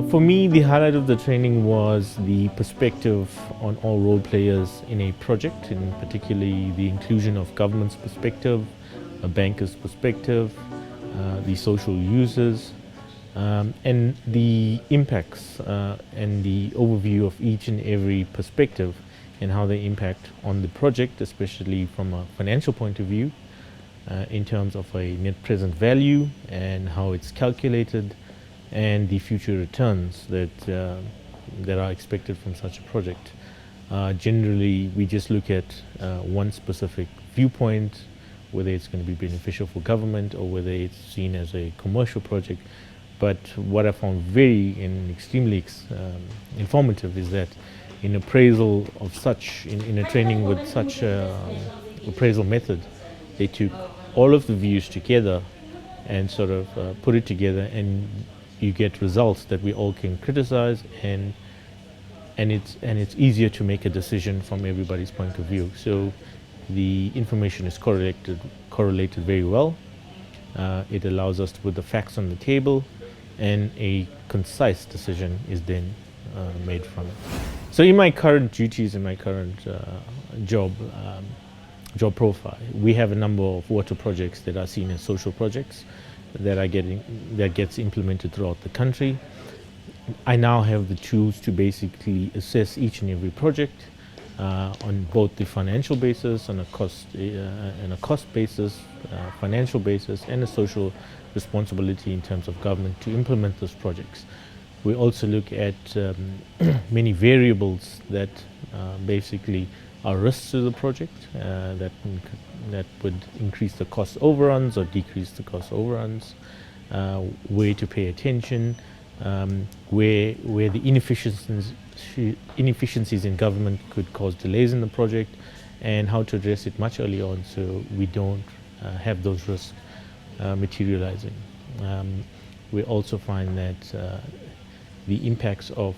For me, the highlight of the training was the perspective on all role players in a project, and particularly the inclusion of government's perspective, a banker's perspective, the social users, and the impacts and the overview of each and every perspective and how they impact on the project, especially from a financial point of view, in terms of a net present value and how it's calculated, and the future returns that are expected from such a project. Generally, we just look at one specific viewpoint, whether it's going to be beneficial for government or whether it's seen as a commercial project. But what I found very and extremely informative is that in appraisal of such, in a training with such appraisal method, they took all of the views together and sort of put it together, and you get results that we all can criticize, and it's easier to make a decision from everybody's point of view. So the information is correlated very well. It allows us to put the facts on the table, and a concise decision is then made from it. So in my current duties, in my current job profile, we have a number of water projects that are seen as social projects that gets implemented throughout the country. I now have the tools to basically assess each and every project on both the financial basis, on a cost basis, financial basis, and a social responsibility in terms of government to implement those projects. We also look at many variables that basically are risks to the project that would increase the cost overruns or decrease the cost overruns, where to pay attention, where the inefficiencies in government could cause delays in the project, and how to address it much earlier on so we don't have those risks materializing. We also find that the impacts of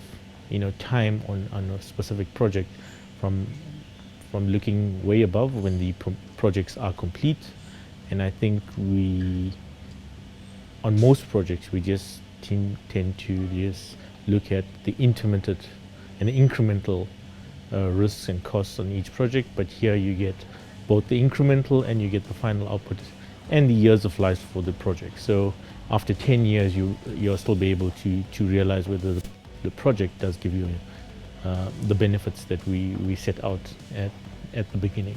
time on a specific project from looking way above when the projects are complete, and I think on most projects we just tend to just look at the intermittent and the incremental risks and costs on each project, but here you get both the incremental and you get the final output and the years of life for the project. So after 10 years you'll still be able to realize whether the project does give you the benefits that we set out at the beginning.